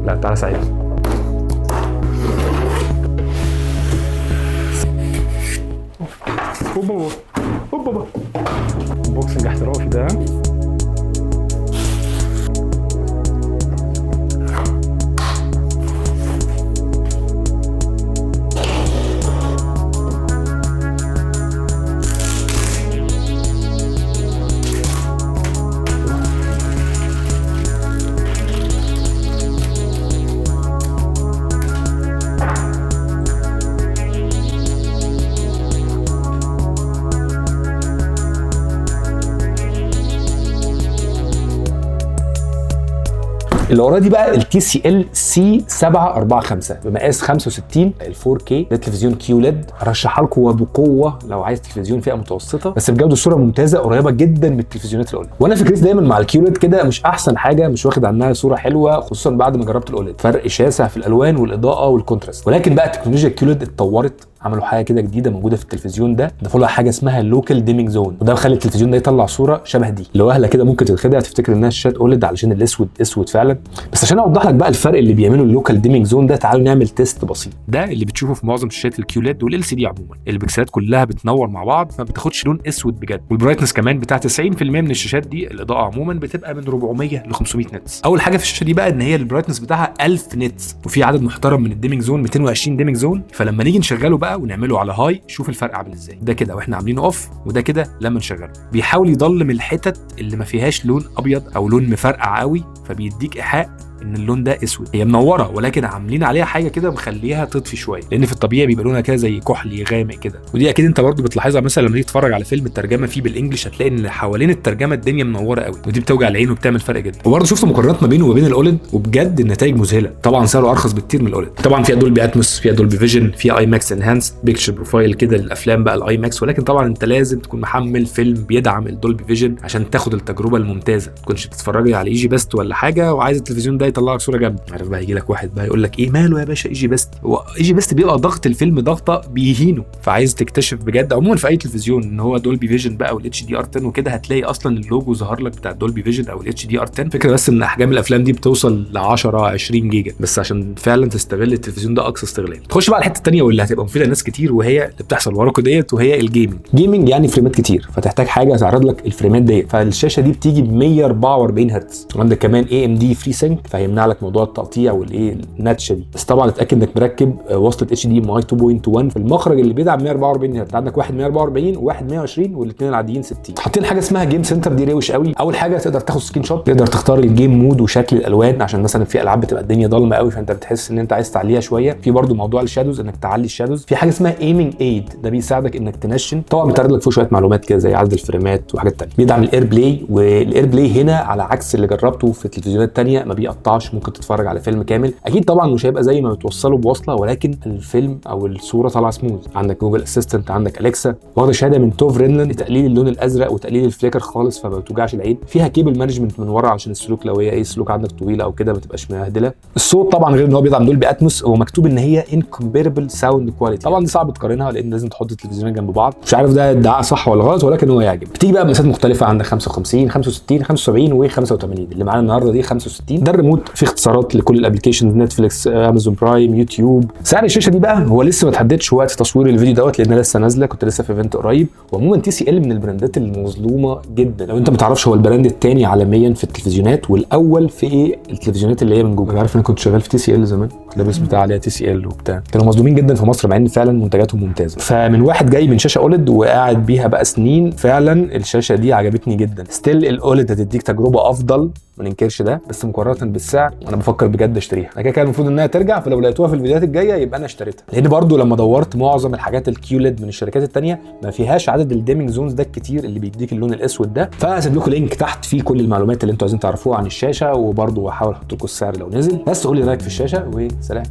لا تعالى ساعدني. اوبا بوكسنج احترافي ده. اللي وراه دي بقى الTCL C745 بمقاس 65 ال4K. ده تلفزيون QLED ارشحها لكم وبقوه لو عايز تلفزيون فئه متوسطه بس بجوده صوره ممتازه قريبه جدا من التلفزيونات الاولد. وانا فكرتي دايما مع الQLED كده مش احسن حاجه، مش واخد عنها صوره حلوه خصوصا بعد ما جربت الاولد. فرق شاسع في الالوان والاضاءه والكونتراست. ولكن بقى تكنولوجيا الQLED اتطورت، عملوا حاجه كده جديده موجوده في التلفزيون ده، ضافوا لها حاجه اسمها اللوكال ديمينج زون، وده مخلي التلفزيون ده يطلع صوره شبه دي. لو اهله كده ممكن تتخدع تفتكر انها شاشات اولد علشان الاسود اسود فعلا. بس عشان اوضح لك بقى الفرق اللي بيعمله اللوكال ديمينج زون ده، تعالوا نعمل تيست بسيط. ده اللي بتشوفه في معظم شاشات الQLED والLCD عموما، البكسلات كلها بتنور مع بعض فما بتاخدش لون اسود بجد. والبرايتنس كمان بتاع 90% من الشاشات دي، الاضاءه عموما بتبقى من 400 ل 500 نتس. اول حاجه في الشاشه دي بقى ان هي البرايتنس بتاعها 1000 نتس، وفي عدد محترم من الديمينج زون 220 ديمينج زون. فلما نيجي نشغله بقى ونعمله على هاي، شوف الفرق عامل ازاي. ده كده واحنا عاملينه اوف، وده كده لما نشغله. بيحاول يضلم الحتت اللي ما فيهاش لون ابيض او لون مفرقع قوي، فبيديك ايحاء ان اللون ده اسود. هي منوره ولكن عاملين عليها حاجه كده مخليها تطفي شويه، لان في الطبيعي بيبقى لونها كده زي كحلي غامق كده. ودي اكيد انت برضو بتلاحظها مثلا لما تيجي تتفرج على فيلم الترجمه فيه بالانجلش، هتلاقي ان حوالين الترجمه الدنيا منوره قوي، ودي بتوجع العين وبتعمل فرق جدا. وبرضو شفت مقارنات ما بينه وما بين الاولد، وبجد النتائج مذهله. طبعا سعره ارخص بكتير من الاولد. طبعا فيها دولبي اتموس، فيها دولبي فيجن، فيها اي ماكس انهانس بيكتشر بروفايل كده للافلام بقى الاي ماكس. ولكن طبعا انت لازم تكون محمل فيلم بيدعم الدولبي فيجن عشان تاخد التجربه الممتازه. ما تكونش بتتفرج على ايجي بيست ولا حاجه وعايز التلفزيون ده يطلع لك صوره جامده. عارف بقى يجي لك واحد بقى يقول لك ايه ماله يا باشا ايجي بيست؟ هو ايجي بيست بيبقى ضغط الفيلم ضغطه بيهينه. فعايز تكتشف بجد عموما في اي تلفزيون ان هو دولبي فيجن بقى والHDR10 وكده، هتلاقي اصلا اللوجو ظهر لك بتاع دولبي فيجن او الHDR10. فكره بس ان احجام الافلام دي بتوصل ل 10 20 جيجا بس عشان فعلا تستغل التلفزيون ده اقصى استغلال. تخش بقى على الحته الثانيه واللي هتبقى مفيده لناس كتير، وهي اللي بتحصل وراكم ديت، وهي الجيمنج يعني فريمات كتير، فتحتاج حاجه تعرض لك الفريمات ديت. فالشاشه دي بتيجي ب 144 هرتز، وعندك كمان AMD فري سينك فهيمنع لك موضوع التقطيع والايه الناتشه دي. بس طبعا اتاكد انك مركب وصله HDMI 2.1 في المخرج اللي بيدعم 144 هرتز. عندك واحد 144 وواحد 120 والاثنين العاديين 60. حاطين حاجه اسمها جيم سنتر، دي روش قوي. اول حاجه تقدر تاخد سكرين شوت، تقدر تختار الجيم مود وشكل الالوان، عشان مثلا في العاب بتبقى الدنيا ضلمه قوي فانت بتحس ان انت عايز تعليها شويه. في برضو موضوع الشادوز انك تعلي الشادوز. في حاجه اسمها ايمنج ايد، ده بيساعدك انك تنشن. طبعا بيتعرض لك فيه شويه معلومات كده زي عدد الفريمات وحاجات ثانيه. بيدعم الاير بلاي، والاير بلاي هنا على عكس اللي جربته في التلفزيونات الثانيه ما بيقطعش، ممكن تتفرج على فيلم كامل. اكيد طبعا مش هيبقى زي ما بتوصله بوصله، ولكن الفيلم او الصوره طالعه سموث. عندك جوجل اسيستنت، عندك اليكسا، واخده شهاده من توف رينلان لتقليل اللون الازرق وتقليل الفليكر خالص فما بتوجعش العين. فيها كيبل مانجمنت من ورا عشان السلوك لو هي اي سلوك عندك طويله او كده ما تبقاش مهدله. الصوت طبعا غير ان هو بيدعم دولبي اتموس، هو مكتوب ان هي انكمبيربل ساوند كواليتي. طبعا دي صعب تقارنها لان لازم تحط التلفزيونين جنب بعض. مش عارف ده ادعاء صح ولا غلط، ولكن هو يعجب. بتيجي بقى بمقاسات مختلفه، عندك 55 65 75 و85. اللي معانا النهارده دي 65. ده الريموت فيه اختصارات لكل الابلكيشنز، نتفليكس، امازون برايم، يوتيوب. سعر الشاشه دي بقى هو لسه ما اتحددش وقت تصوير الفيديو دوت لان لسه نازله، كنت لسه في ايفنت قريب. وعموما TCL من البراندات المظلومه جدا. لو انت ما تعرفش هو البراند الثاني عالميا في التلفزيونات والاول في ايه التلفزيونات اللي هي من جوجل. عارف انا كنت شغال في TCL زمان، كنت لابس بتاع عليها TCL وبتاع. كانوا مظلومين جدا في مصر مع ان فعلا منتجاتهم ممتازه. فمن واحد جاي من شاشه اولد وقاعد بيها بقى سنين، فعلا الشاشه دي عجبتني جدا. ستيل الاولد هتديك تجربه افضل، ما ننكرش ده، بس مقارنه بالسعر انا بفكر بجد اشتريها. انا كده كان المفروض انها ترجع، فلو لقيتوها في الفيديوهات الجايه يبقى انا اشتريتها. لان برضو لما دورت معظم الحاجات الQLED من الشركات الثانيه ما فيهاش عدد الديمينج زونز ده الكتير اللي بيديك اللون الاسود ده. فهسيب لكم لينك تحت فيه كل المعلومات اللي انتوا عايزين تعرفوها عن الشاشه، وبرضو هحاول احط لكم السعر لو نزل. بس قولي رايك في الشاشه وسلام.